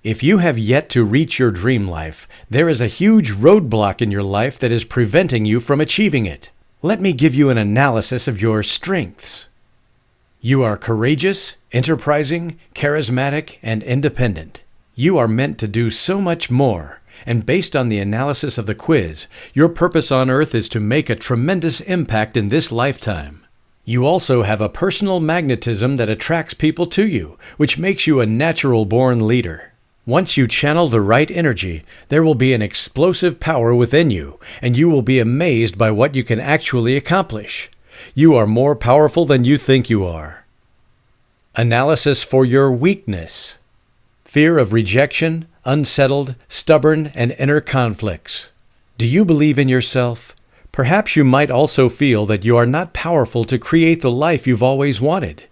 If you have yet to reach your dream life, there is a huge roadblock in your life that is preventing you from achieving it. Let me give you an analysis of your strengths. You are courageous, enterprising, charismatic, and independent. You are meant to do so much more, and based on the analysis of the quiz, your purpose on earth is to make a tremendous impact in this lifetime. You also have a personal magnetism that attracts people to you, which makes you a natural-born leader. Once you channel the right energy, there will be an explosive power within you, and you will be amazed by what you can actually accomplish. You are more powerful than you think you are. Analysis for your weakness. Fear of rejection, unsettled, stubborn, and inner conflicts. Do you believe in yourself? Perhaps you might also feel that you are not powerful to create the life you've always wanted.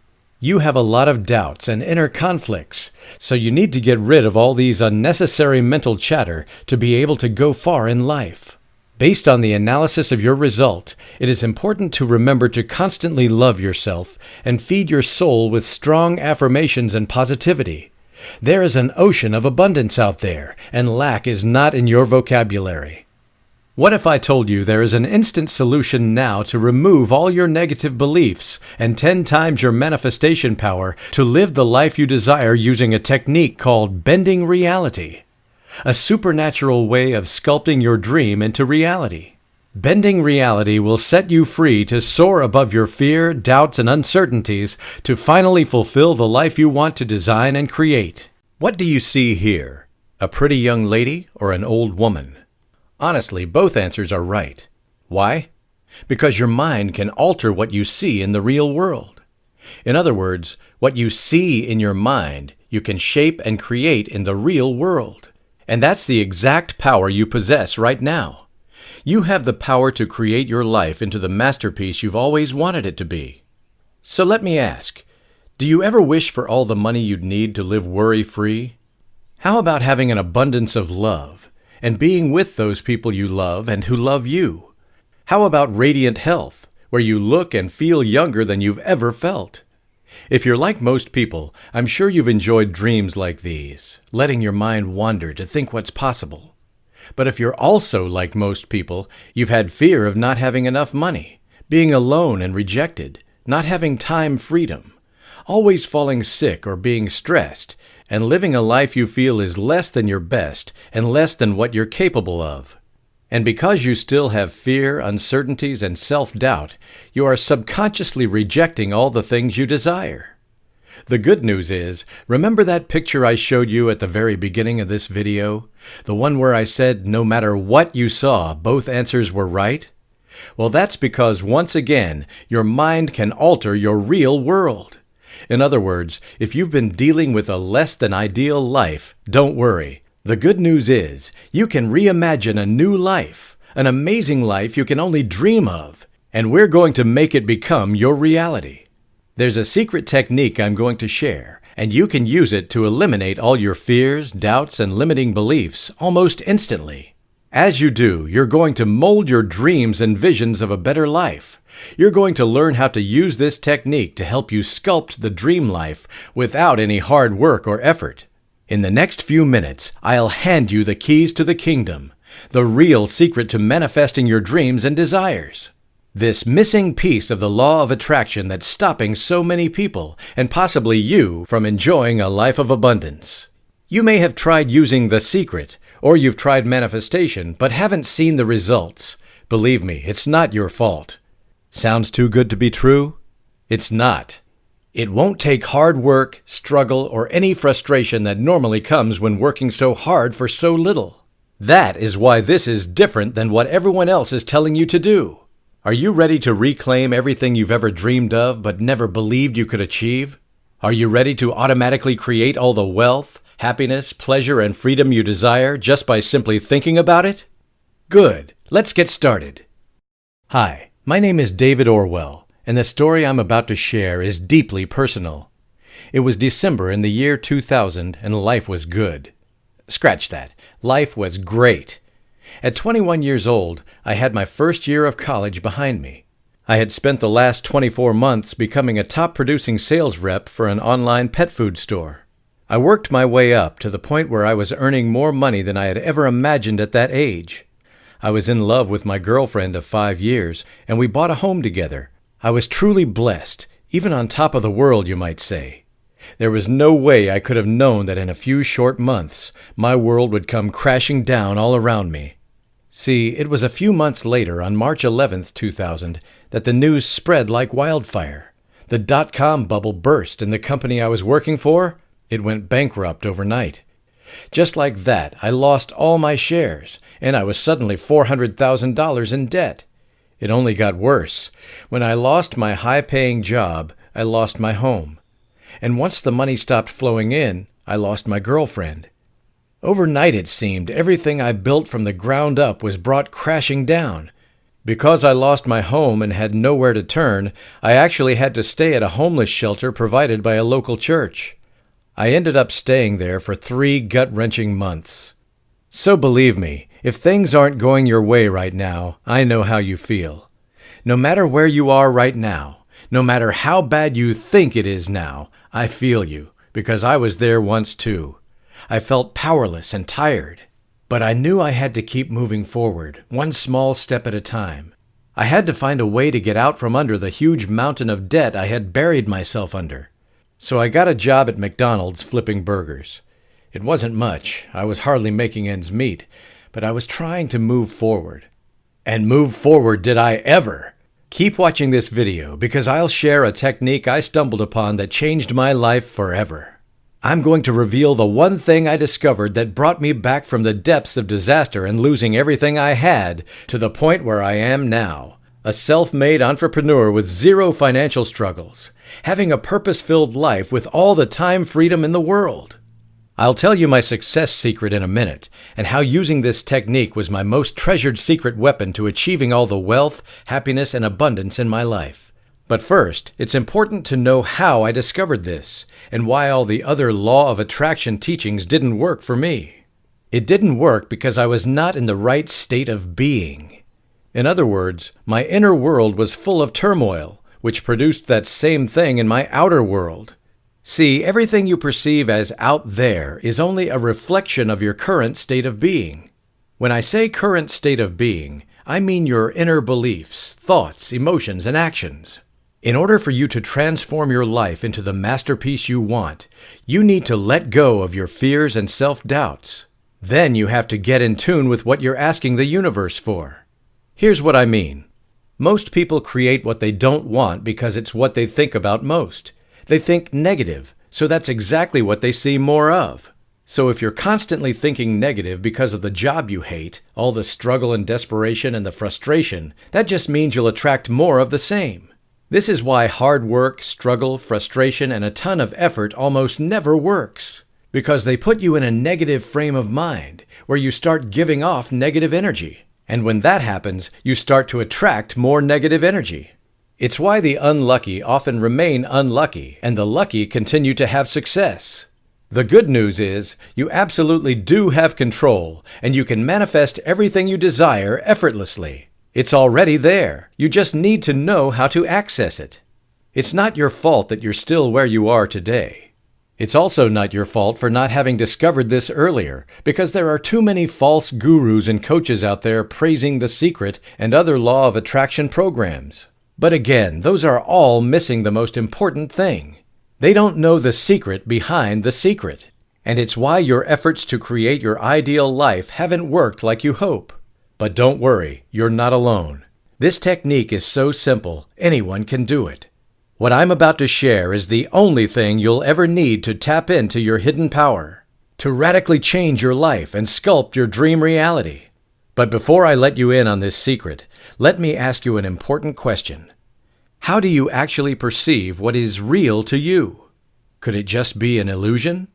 You have a lot of doubts and inner conflicts, so you need to get rid of all these unnecessary mental chatter to be able to go far in life. Based on the analysis of your result, it is important to remember to constantly love yourself and feed your soul with strong affirmations and positivity. There is an ocean of abundance out there, and lack is not in your vocabulary. What if I told you there is an instant solution now to remove all your negative beliefs and 10 times your manifestation power to live the life you desire using a technique called bending reality? A supernatural way of sculpting your dream into reality. Bending reality will set you free to soar above your fear, doubts, and uncertainties to finally fulfill the life you want to design and create. What do you see here? A pretty young lady or an old woman? Honestly, both answers are right. Why? Because your mind can alter what you see in the real world. In other words, what you see in your mind, you can shape and create in the real world. And that's the exact power you possess right now. You have the power to create your life into the masterpiece you've always wanted it to be. So let me ask, do you ever wish for all the money you'd need to live worry-free? How about having an abundance of love and being with those people you love and who love you? How about radiant health, where you look and feel younger than you've ever felt? If you're like most people, I'm sure you've enjoyed dreams like these, letting your mind wander to think what's possible. But if you're also like most people, you've had fear of not having enough money, being alone and rejected, not having time freedom, always falling sick or being stressed, and living a life you feel is less than your best and less than what you're capable of. And because you still have fear, uncertainties, and self-doubt, you are subconsciously rejecting all the things you desire. The good news is, remember that picture I showed you at the very beginning of this video? The one where I said no matter what you saw, both answers were right? Well, that's because, once again, your mind can alter your real world. In other words, if you've been dealing with a less than ideal life, don't worry. The good news is, you can reimagine a new life, an amazing life you can only dream of, and we're going to make it become your reality. There's a secret technique I'm going to share, and you can use it to eliminate all your fears, doubts, and limiting beliefs almost instantly. As you do, you're going to mold your dreams and visions of a better life. You're going to learn how to use this technique to help you sculpt the dream life without any hard work or effort. In the next few minutes, I'll hand you the keys to the kingdom, the real secret to manifesting your dreams and desires. This missing piece of the law of attraction that's stopping so many people, and possibly you, from enjoying a life of abundance. You may have tried using the secret, or you've tried manifestation, but haven't seen the results. Believe me, it's not your fault. Sounds too good to be true? It's not. It won't take hard work, struggle, or any frustration that normally comes when working so hard for so little. That is why this is different than what everyone else is telling you to do. Are you ready to reclaim everything you've ever dreamed of but never believed you could achieve? Are you ready to automatically create all the wealth, happiness, pleasure, and freedom you desire just by simply thinking about it? Good. Let's get started. Hi. My name is David Orwell, and the story I'm about to share is deeply personal. It was December in the year 2000, and life was good. Scratch that. Life was great. At 21 years old, I had my first year of college behind me. I had spent the last 24 months becoming a top-producing sales rep for an online pet food store. I worked my way up to the point where I was earning more money than I had ever imagined at that age. I was in love with my girlfriend of 5 years, and we bought a home together. I was truly blessed, even on top of the world, you might say. There was no way I could have known that in a few short months, my world would come crashing down all around me. See, it was a few months later, on March 11th, 2000, that the news spread like wildfire. The dot-com bubble burst, and the company I was working for, it went bankrupt overnight. Just like that, I lost all my shares, and I was suddenly $400,000 in debt. It only got worse. When I lost my high-paying job, I lost my home. And once the money stopped flowing in, I lost my girlfriend. Overnight, it seemed, everything I built from the ground up was brought crashing down. Because I lost my home and had nowhere to turn, I actually had to stay at a homeless shelter provided by a local church. I ended up staying there for 3 gut-wrenching months. So believe me, if things aren't going your way right now, I know how you feel. No matter where you are right now, no matter how bad you think it is now, I feel you, because I was there once too. I felt powerless and tired, but I knew I had to keep moving forward, one small step at a time. I had to find a way to get out from under the huge mountain of debt I had buried myself under. So I got a job at McDonald's flipping burgers. It wasn't much. I was hardly making ends meet, but I was trying to move forward. And move forward did I ever! Keep watching this video because I'll share a technique I stumbled upon that changed my life forever. I'm going to reveal the one thing I discovered that brought me back from the depths of disaster and losing everything I had to the point where I am now. A self-made entrepreneur with 0 financial struggles, having a purpose-filled life with all the time freedom in the world. I'll tell you my success secret in a minute, and how using this technique was my most treasured secret weapon to achieving all the wealth, happiness, and abundance in my life. But first, it's important to know how I discovered this, and why all the other law of attraction teachings didn't work for me. It didn't work because I was not in the right state of being. In other words, my inner world was full of turmoil, which produced that same thing in my outer world. See, everything you perceive as out there is only a reflection of your current state of being. When I say current state of being, I mean your inner beliefs, thoughts, emotions, and actions. In order for you to transform your life into the masterpiece you want, you need to let go of your fears and self-doubts. Then you have to get in tune with what you're asking the universe for. Here's what I mean. Most people create what they don't want because it's what they think about most. They think negative, so that's exactly what they see more of. So if you're constantly thinking negative because of the job you hate, all the struggle and desperation and the frustration, that just means you'll attract more of the same. This is why hard work, struggle, frustration, and a ton of effort almost never works. Because they put you in a negative frame of mind, where you start giving off negative energy. And when that happens, you start to attract more negative energy. It's why the unlucky often remain unlucky, and the lucky continue to have success. The good news is, you absolutely do have control, and you can manifest everything you desire effortlessly. It's already there. You just need to know how to access it. It's not your fault that you're still where you are today. It's also not your fault for not having discovered this earlier, because there are too many false gurus and coaches out there praising The Secret and other law of attraction programs. But again, those are all missing the most important thing. They don't know the secret behind the secret. And it's why your efforts to create your ideal life haven't worked like you hope. But don't worry, you're not alone. This technique is so simple, anyone can do it. What I'm about to share is the only thing you'll ever need to tap into your hidden power, to radically change your life and sculpt your dream reality. But before I let you in on this secret, let me ask you an important question. How do you actually perceive what is real to you? Could it just be an illusion?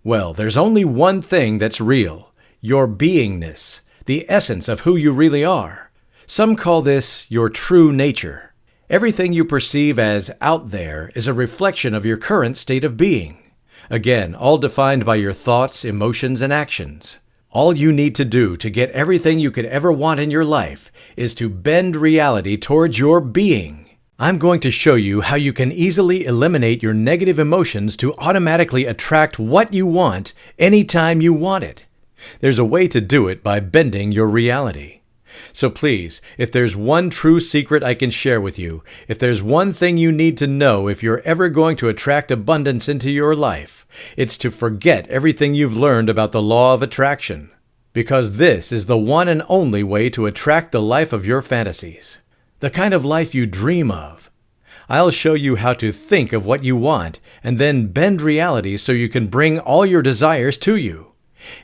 Well, there's only one thing that's real, your beingness, the essence of who you really are. Some call this your true nature. Everything you perceive as out there is a reflection of your current state of being. Again, all defined by your thoughts, emotions, and actions. All you need to do to get everything you could ever want in your life is to bend reality towards your being. I'm going to show you how you can easily eliminate your negative emotions to automatically attract what you want anytime you want it. There's a way to do it by bending your reality. So please, if there's one true secret I can share with you, if there's one thing you need to know if you're ever going to attract abundance into your life, it's to forget everything you've learned about the law of attraction. Because this is the one and only way to attract the life of your fantasies. The kind of life you dream of. I'll show you how to think of what you want and then bend reality so you can bring all your desires to you.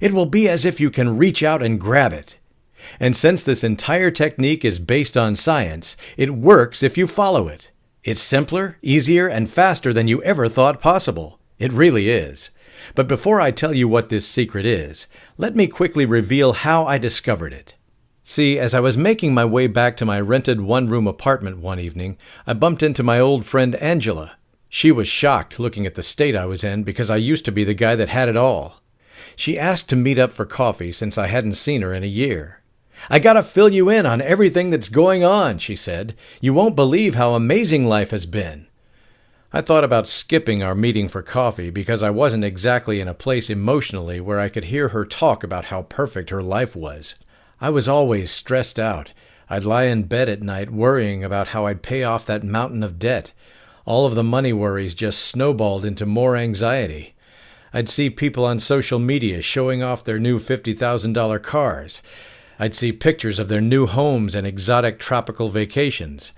It will be as if you can reach out and grab it. And since this entire technique is based on science, it works if you follow it. It's simpler, easier, and faster than you ever thought possible. It really is. But before I tell you what this secret is, let me quickly reveal how I discovered it. See, as I was making my way back to my rented one-room apartment one evening, I bumped into my old friend Angela. She was shocked looking at the state I was in because I used to be the guy that had it all. She asked to meet up for coffee since I hadn't seen her in a year. "I gotta fill you in on everything that's going on," she said. "You won't believe how amazing life has been." I thought about skipping our meeting for coffee because I wasn't exactly in a place emotionally where I could hear her talk about how perfect her life was. I was always stressed out. I'd lie in bed at night worrying about how I'd pay off that mountain of debt. All of the money worries just snowballed into more anxiety. I'd see people on social media showing off their new $50,000 cars. I'd see pictures of their new homes and exotic tropical vacations.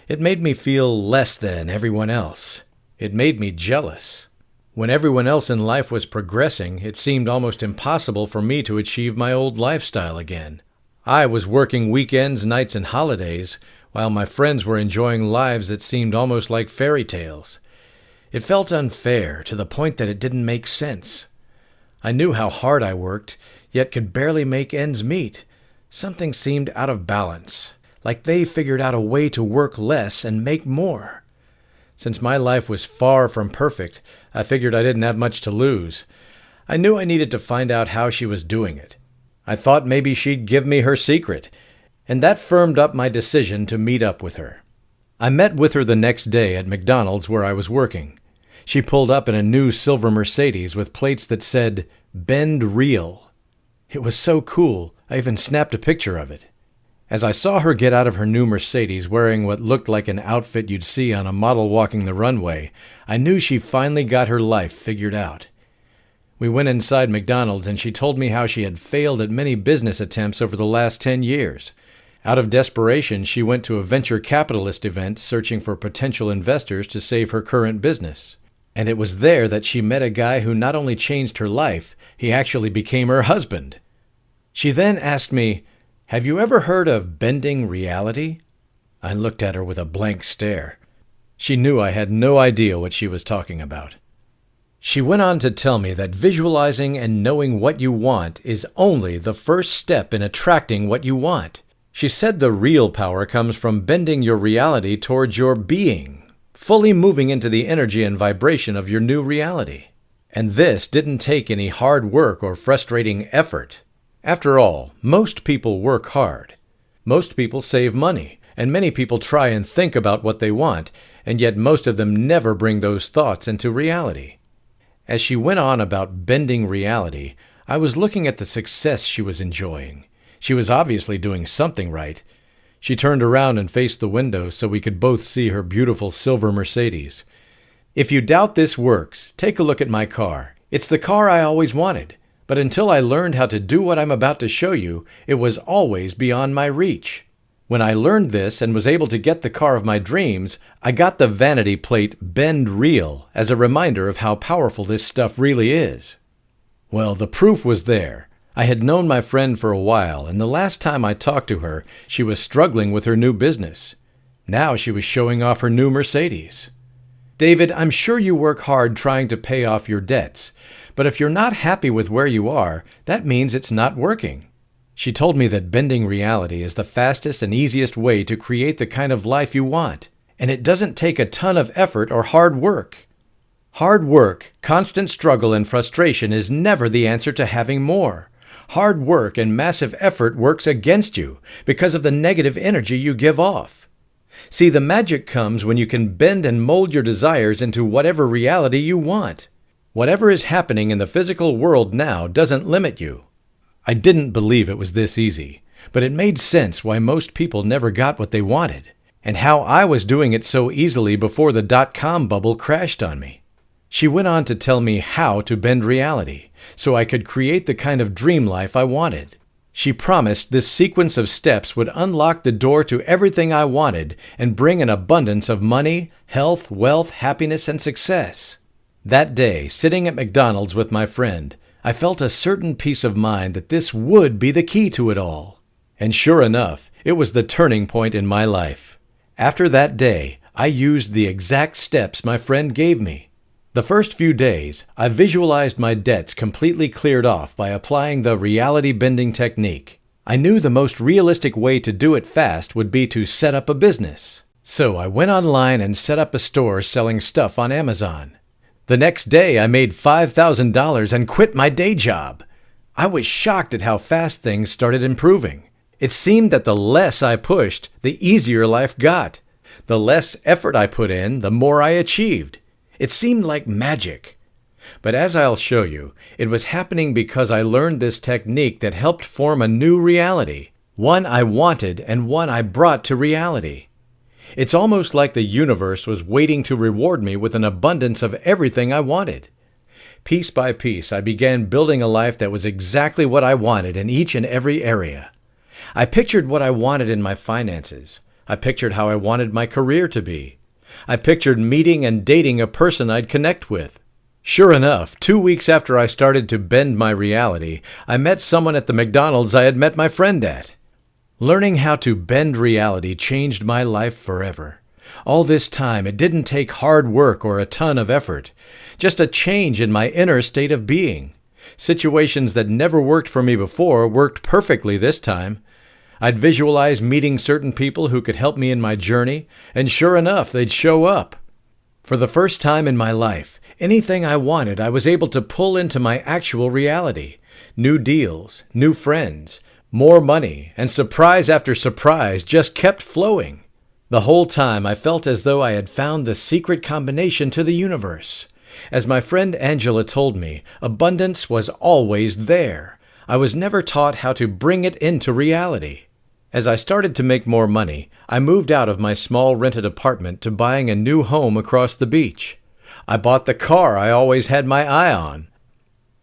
It made me feel less than everyone else. It made me jealous. When everyone else in life was progressing, it seemed almost impossible for me to achieve my old lifestyle again. I was working weekends, nights, and holidays, while my friends were enjoying lives that seemed almost like fairy tales. It felt unfair to the point that it didn't make sense. I knew how hard I worked, yet could barely make ends meet. Something seemed out of balance, like they figured out a way to work less and make more. Since my life was far from perfect, I figured I didn't have much to lose. I knew I needed to find out how she was doing it. I thought maybe she'd give me her secret, and that firmed up my decision to meet up with her. I met with her the next day at McDonald's where I was working. She pulled up in a new silver Mercedes with plates that said, "Bend Real." It was so cool, I even snapped a picture of it. As I saw her get out of her new Mercedes wearing what looked like an outfit you'd see on a model walking the runway, I knew she finally got her life figured out. We went inside McDonald's and she told me how she had failed at many business attempts over the last 10 years. Out of desperation, she went to a venture capitalist event searching for potential investors to save her current business. And it was there that she met a guy who not only changed her life, he actually became her husband. She then asked me, "Have you ever heard of bending reality?" I looked at her with a blank stare. She knew I had no idea what she was talking about. She went on to tell me that visualizing and knowing what you want is only the first step in attracting what you want. She said the real power comes from bending your reality towards your being, fully moving into the energy and vibration of your new reality. And this didn't take any hard work or frustrating effort. After all, most people work hard. Most people save money, and many people try and think about what they want, and yet most of them never bring those thoughts into reality. As she went on about bending reality, I was looking at the success she was enjoying. She was obviously doing something right. She turned around and faced the window so we could both see her beautiful silver Mercedes. "If you doubt this works, take a look at my car. It's the car I always wanted. But until I learned how to do what I'm about to show you, it was always beyond my reach. When I learned this and was able to get the car of my dreams, I got the vanity plate Bend Real as a reminder of how powerful this stuff really is." Well, the proof was there. I had known my friend for a while, and the last time I talked to her, she was struggling with her new business. Now she was showing off her new Mercedes. "David, I'm sure you work hard trying to pay off your debts. But if you're not happy with where you are, that means it's not working." She told me that bending reality is the fastest and easiest way to create the kind of life you want, and it doesn't take a ton of effort or hard work. Hard work, constant struggle, and frustration is never the answer to having more. Hard work and massive effort works against you because of the negative energy you give off. See, the magic comes when you can bend and mold your desires into whatever reality you want. Whatever is happening in the physical world now doesn't limit you. I didn't believe it was this easy, but it made sense why most people never got what they wanted, and how I was doing it so easily before the dot-com bubble crashed on me. She went on to tell me how to bend reality, so I could create the kind of dream life I wanted. She promised this sequence of steps would unlock the door to everything I wanted and bring an abundance of money, health, wealth, happiness, and success. That day, sitting at McDonald's with my friend, I felt a certain peace of mind that this would be the key to it all. And sure enough, it was the turning point in my life. After that day, I used the exact steps my friend gave me. The first few days, I visualized my debts completely cleared off by applying the reality bending technique. I knew the most realistic way to do it fast would be to set up a business. So I went online and set up a store selling stuff on Amazon. The next day, I made $5,000 and quit my day job. I was shocked at how fast things started improving. It seemed that the less I pushed, the easier life got. The less effort I put in, the more I achieved. It seemed like magic. But as I'll show you, it was happening because I learned this technique that helped form a new reality, one I wanted and one I brought to reality. It's almost like the universe was waiting to reward me with an abundance of everything I wanted. Piece by piece, I began building a life that was exactly what I wanted in each and every area. I pictured what I wanted in my finances. I pictured how I wanted my career to be. I pictured meeting and dating a person I'd connect with. Sure enough, 2 weeks after I started to bend my reality, I met someone at the McDonald's I had met my friend at. Learning how to bend reality changed my life forever. All this time, it didn't take hard work or a ton of effort, just a change in my inner state of being. Situations that never worked for me before worked perfectly this time. I'd visualize meeting certain people who could help me in my journey, and sure enough, they'd show up. For the first time in my life, anything I wanted I was able to pull into my actual reality. New deals, new friends, more money, and surprise after surprise just kept flowing. The whole time I felt as though I had found the secret combination to the universe. As my friend Angela told me, abundance was always there. I was never taught how to bring it into reality. As I started to make more money, I moved out of my small rented apartment to buying a new home across the beach. I bought the car I always had my eye on.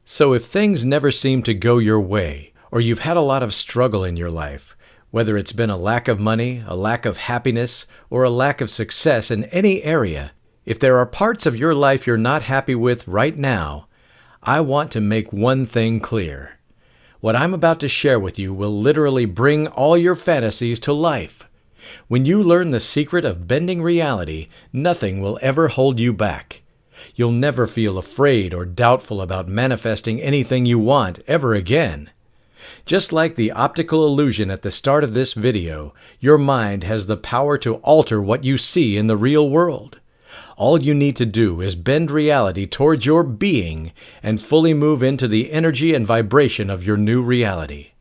So if things never seem to go your way, or you've had a lot of struggle in your life, whether it's been a lack of money, a lack of happiness, or a lack of success in any area, if there are parts of your life you're not happy with right now, I want to make one thing clear. What I'm about to share with you will literally bring all your fantasies to life. When you learn the secret of bending reality, nothing will ever hold you back. You'll never feel afraid or doubtful about manifesting anything you want ever again. Just like the optical illusion at the start of this video, your mind has the power to alter what you see in the real world. All you need to do is bend reality towards your being and fully move into the energy and vibration of your new reality.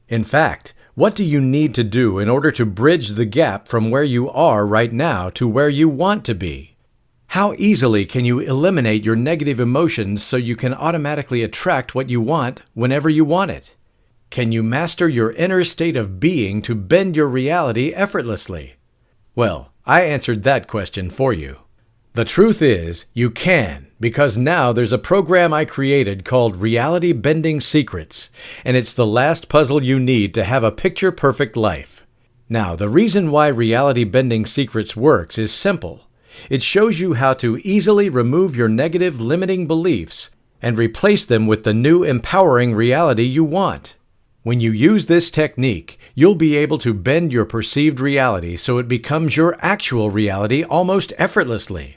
In fact, what do you need to do in order to bridge the gap from where you are right now to where you want to be? How easily can you eliminate your negative emotions so you can automatically attract what you want whenever you want it? Can you master your inner state of being to bend your reality effortlessly? Well, I answered that question for you. The truth is, you can, because now there's a program I created called Reality Bending Secrets, and it's the last puzzle you need to have a picture-perfect life. Now, the reason why Reality Bending Secrets works is simple. It shows you how to easily remove your negative limiting beliefs and replace them with the new empowering reality you want. When you use this technique, you'll be able to bend your perceived reality so it becomes your actual reality almost effortlessly.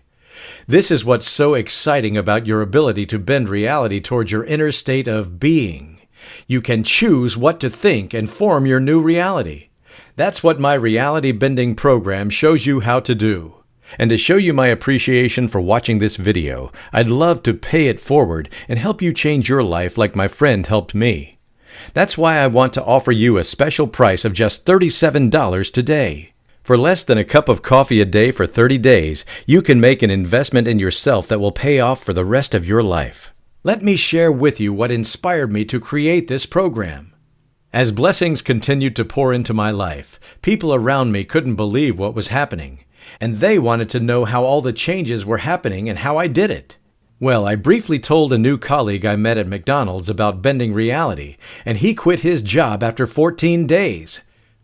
This is what's so exciting about your ability to bend reality towards your inner state of being. You can choose what to think and form your new reality. That's what my reality bending program shows you how to do. And to show you my appreciation for watching this video, I'd love to pay it forward and help you change your life like my friend helped me. That's why I want to offer you a special price of just $37 today. For less than a cup of coffee a day for 30 days, you can make an investment in yourself that will pay off for the rest of your life. Let me share with you what inspired me to create this program. As blessings continued to pour into my life, people around me couldn't believe what was happening, and they wanted to know how all the changes were happening and how I did it. Well, I briefly told a new colleague I met at McDonald's about bending reality, and he quit his job after 14 days.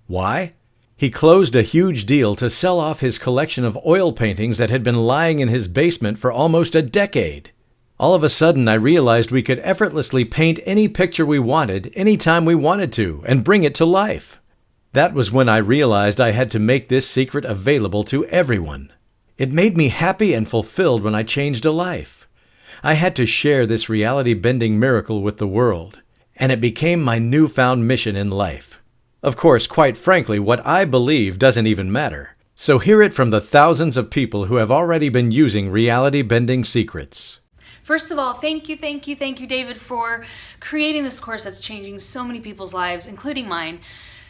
Why? He closed a huge deal to sell off his collection of oil paintings that had been lying in his basement for almost a decade. All of a sudden, I realized we could effortlessly paint any picture we wanted, anytime we wanted to, and bring it to life. That was when I realized I had to make this secret available to everyone. It made me happy and fulfilled when I changed a life. I had to share this reality-bending miracle with the world, and it became my newfound mission in life. Of course, quite frankly, what I believe doesn't even matter. So hear it from the thousands of people who have already been using reality-bending secrets. First of all, thank you, David, for creating this course that's changing so many people's lives, including mine.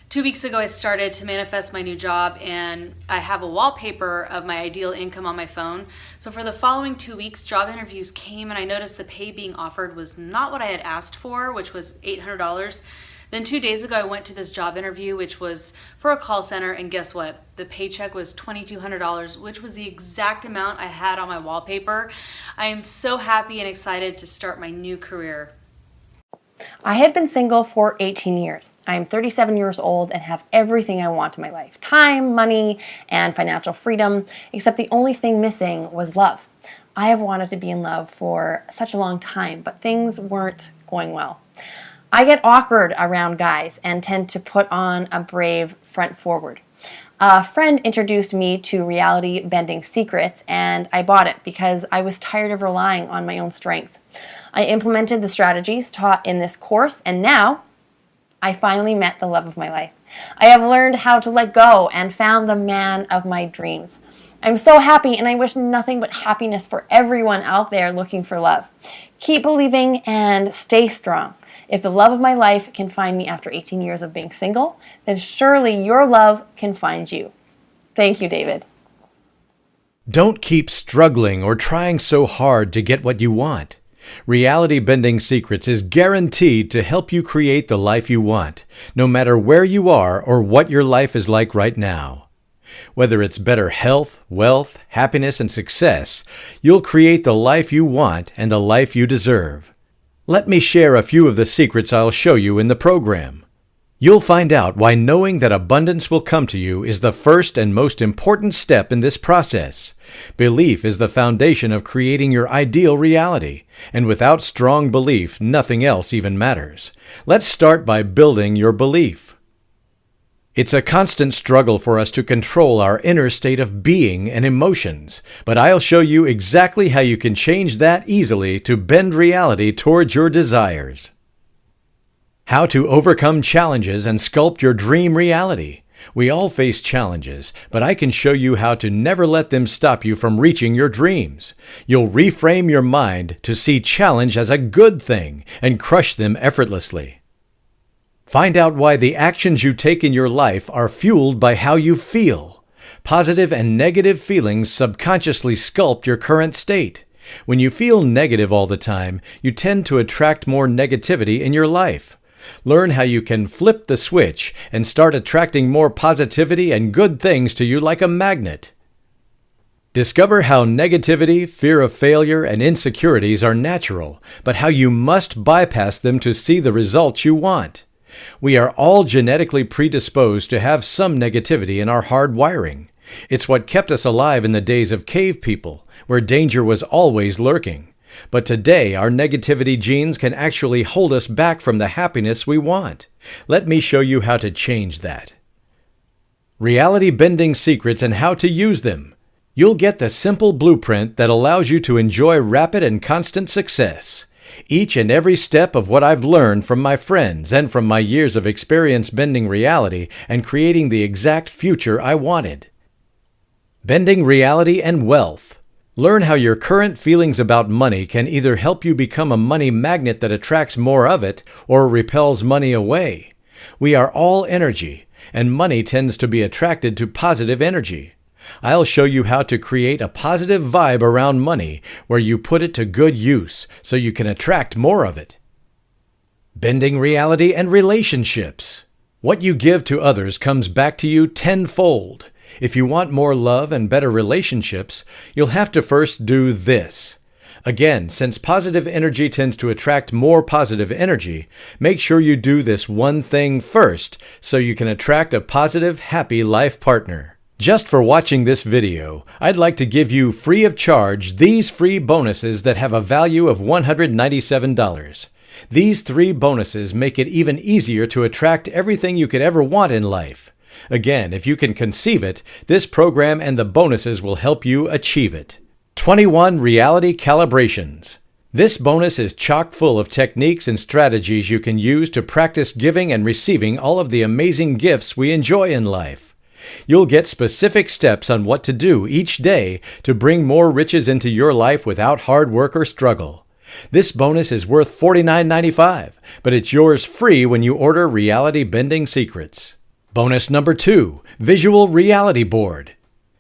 2 weeks ago, I started to manifest my new job, and I have a wallpaper of my ideal income on my phone. So for the following 2 weeks, job interviews came, and I noticed the pay being offered was not what I had asked for, which was $800. Then 2 days ago, I went to this job interview, which was for a call center, and guess what? The paycheck was $2,200, which was the exact amount I had on my wallpaper. I am so happy and excited to start my new career. I had been single for 18 years. I am 37 years old and have everything I want in my life. Time, money, and financial freedom, except the only thing missing was love. I have wanted to be in love for such a long time, but things weren't going well. I get awkward around guys and tend to put on a brave front forward. A friend introduced me to Reality Bending Secrets, and I bought it because I was tired of relying on my own strength. I implemented the strategies taught in this course, and now I finally met the love of my life. I have learned how to let go and found the man of my dreams. I'm so happy, and I wish nothing but happiness for everyone out there looking for love. Keep believing and stay strong. If the love of my life can find me after 18 years of being single, then surely your love can find you. Thank you, David. Don't keep struggling or trying so hard to get what you want. Reality Bending Secrets is guaranteed to help you create the life you want, no matter where you are or what your life is like right now. Whether it's better health, wealth, happiness, and success, you'll create the life you want and the life you deserve. Let me share a few of the secrets I'll show you in the program. You'll find out why knowing that abundance will come to you is the first and most important step in this process. Belief is the foundation of creating your ideal reality, and without strong belief, nothing else even matters. Let's start by building your belief. It's a constant struggle for us to control our inner state of being and emotions, but I'll show you exactly how you can change that easily to bend reality towards your desires. How to overcome challenges and sculpt your dream reality. We all face challenges, but I can show you how to never let them stop you from reaching your dreams. You'll reframe your mind to see challenge as a good thing and crush them effortlessly. Find out why the actions you take in your life are fueled by how you feel. Positive and negative feelings subconsciously sculpt your current state. When you feel negative all the time, you tend to attract more negativity in your life. Learn how you can flip the switch and start attracting more positivity and good things to you like a magnet. Discover how negativity, fear of failure, and insecurities are natural, but how you must bypass them to see the results you want. We are all genetically predisposed to have some negativity in our hard wiring. It's what kept us alive in the days of cave people, where danger was always lurking. But today, our negativity genes can actually hold us back from the happiness we want. Let me show you how to change that. Reality Bending Secrets and how to use them. You'll get the simple blueprint that allows you to enjoy rapid and constant success. Each and every step of what I've learned from my friends and from my years of experience bending reality and creating the exact future I wanted. Bending reality and wealth. Learn how your current feelings about money can either help you become a money magnet that attracts more of it or repels money away. We are all energy, and money tends to be attracted to positive energy. I'll show you how to create a positive vibe around money where you put it to good use so you can attract more of it. Bending reality and relationships. What you give to others comes back to you tenfold. If you want more love and better relationships, you'll have to first do this. Again, since positive energy tends to attract more positive energy, make sure you do this one thing first so you can attract a positive, happy life partner. Just for watching this video, I'd like to give you free of charge these free bonuses that have a value of $197. These 3 bonuses make it even easier to attract everything you could ever want in life. Again, if you can conceive it, this program and the bonuses will help you achieve it. 21 Reality Calibrations. This bonus is chock full of techniques and strategies you can use to practice giving and receiving all of the amazing gifts we enjoy in life. You'll get specific steps on what to do each day to bring more riches into your life without hard work or struggle. This bonus is worth $49.95, but it's yours free when you order Reality Bending Secrets. Bonus number 2, Visual Reality Board.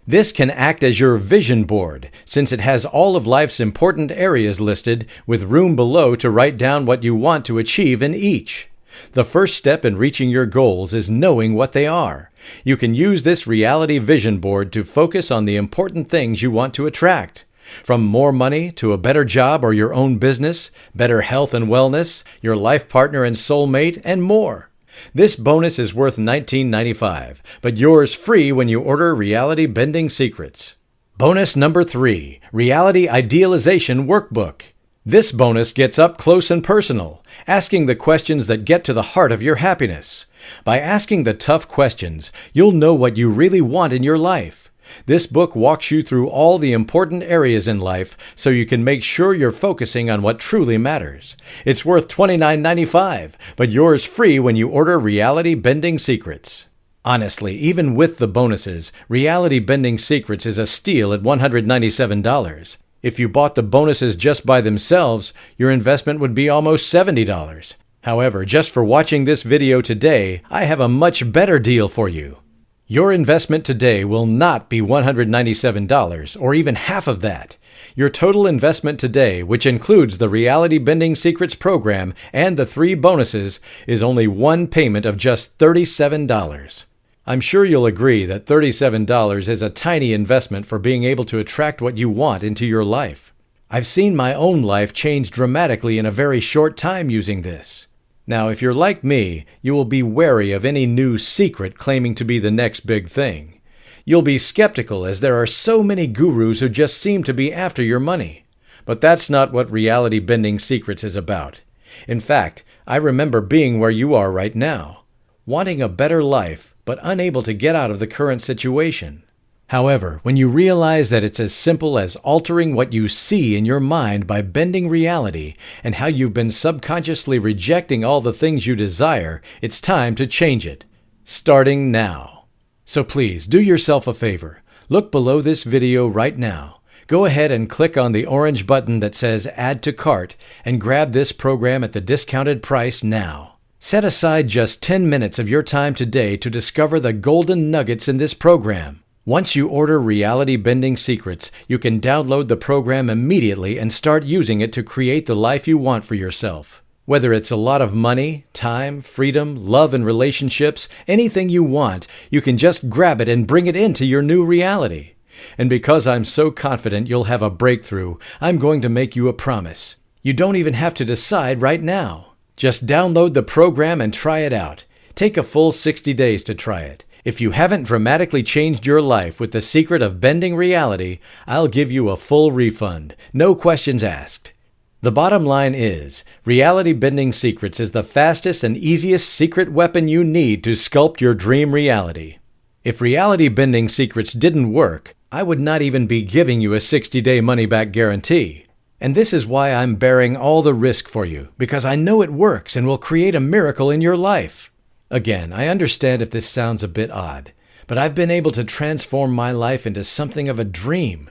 This can act as your vision board, since it has all of life's important areas listed, with room below to write down what you want to achieve in each. The first step in reaching your goals is knowing what they are. You can use this reality vision board to focus on the important things you want to attract. From more money to a better job or your own business, better health and wellness, your life partner and soulmate, and more. This bonus is worth $19.95, but yours free when you order Reality Bending Secrets. Bonus number 3, Reality Idealization Workbook. This bonus gets up close and personal, asking the questions that get to the heart of your happiness. By asking the tough questions, you'll know what you really want in your life. This book walks you through all the important areas in life so you can make sure you're focusing on what truly matters. It's worth $29.95, but yours free when you order Reality Bending Secrets. Honestly, even with the bonuses, Reality Bending Secrets is a steal at $197. If you bought the bonuses just by themselves, your investment would be almost $70. However, just for watching this video today, I have a much better deal for you. Your investment today will not be $197 or even half of that. Your total investment today, which includes the Reality Bending Secrets program and the 3 bonuses, is only one payment of just $37. I'm sure you'll agree that $37 is a tiny investment for being able to attract what you want into your life. I've seen my own life change dramatically in a very short time using this. Now, if you're like me, you will be wary of any new secret claiming to be the next big thing. You'll be skeptical as there are so many gurus who just seem to be after your money. But that's not what Reality Bending Secrets is about. In fact, I remember being where you are right now, wanting a better life, but unable to get out of the current situation. However, when you realize that it's as simple as altering what you see in your mind by bending reality, and how you've been subconsciously rejecting all the things you desire, it's time to change it. Starting now. So please, do yourself a favor. Look below this video right now. Go ahead and click on the orange button that says Add to Cart and grab this program at the discounted price now. Set aside just 10 minutes of your time today to discover the golden nuggets in this program. Once you order Reality Bending Secrets, you can download the program immediately and start using it to create the life you want for yourself. Whether it's a lot of money, time, freedom, love and relationships, anything you want, you can just grab it and bring it into your new reality. And because I'm so confident you'll have a breakthrough, I'm going to make you a promise. You don't even have to decide right now. Just download the program and try it out. Take a full 60 days to try it. If you haven't dramatically changed your life with the secret of bending reality, I'll give you a full refund, no questions asked. The bottom line is, Reality Bending Secrets is the fastest and easiest secret weapon you need to sculpt your dream reality. If Reality Bending Secrets didn't work, I would not even be giving you a 60-day money-back guarantee. And this is why I'm bearing all the risk for you, because I know it works and will create a miracle in your life. Again, I understand if this sounds a bit odd, but I've been able to transform my life into something of a dream.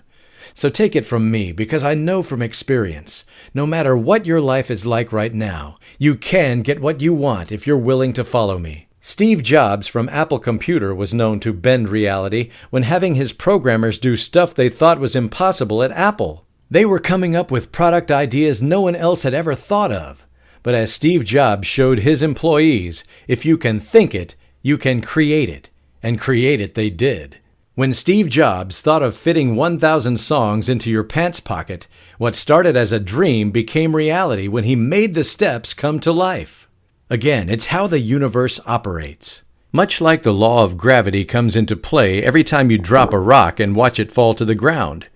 So take it from me, because I know from experience, no matter what your life is like right now, you can get what you want if you're willing to follow me. Steve Jobs from Apple Computer was known to bend reality when having his programmers do stuff they thought was impossible at Apple. They were coming up with product ideas no one else had ever thought of. But as Steve Jobs showed his employees, if you can think it, you can create it. And create it they did. When Steve Jobs thought of fitting 1,000 songs into your pants pocket, what started as a dream became reality when he made the steps come to life. Again, it's how the universe operates. Much like the law of gravity comes into play every time you drop a rock and watch it fall to the ground.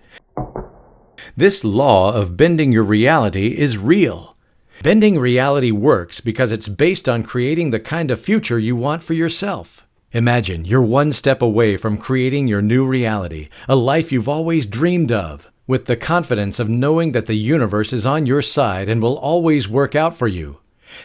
This law of bending your reality is real. Bending reality works because it's based on creating the kind of future you want for yourself. Imagine you're one step away from creating your new reality, a life you've always dreamed of, with the confidence of knowing that the universe is on your side and will always work out for you.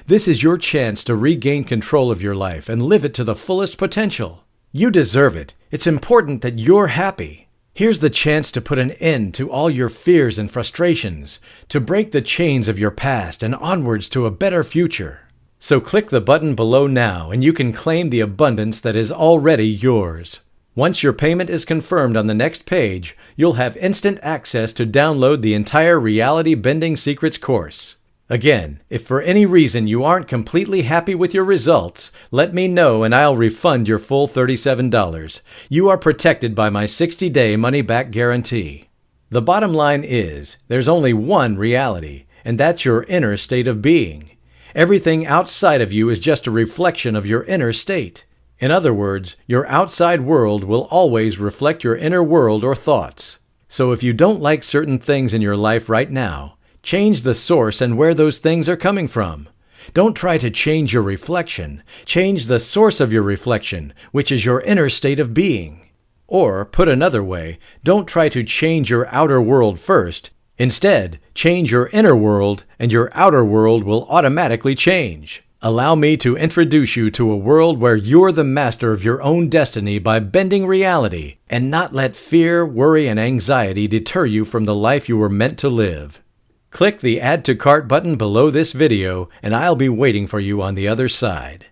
This is your chance to regain control of your life and live it to the fullest potential. You deserve it. It's important that you're happy. Here's the chance to put an end to all your fears and frustrations, to break the chains of your past and onwards to a better future. So click the button below now and you can claim the abundance that is already yours. Once your payment is confirmed on the next page, you'll have instant access to download the entire Reality Bending Secrets course. Again, if for any reason you aren't completely happy with your results, let me know and I'll refund your full $37. You are protected by my 60-day money-back guarantee. The bottom line is, there's only one reality, and that's your inner state of being. Everything outside of you is just a reflection of your inner state. In other words, your outside world will always reflect your inner world or thoughts. So if you don't like certain things in your life right now, change the source and where those things are coming from. Don't try to change your reflection. Change the source of your reflection, which is your inner state of being. Or, put another way, don't try to change your outer world first. Instead, change your inner world, and your outer world will automatically change. Allow me to introduce you to a world where you're the master of your own destiny by bending reality, and not let fear, worry, and anxiety deter you from the life you were meant to live. Click the Add to Cart button below this video, and I'll be waiting for you on the other side.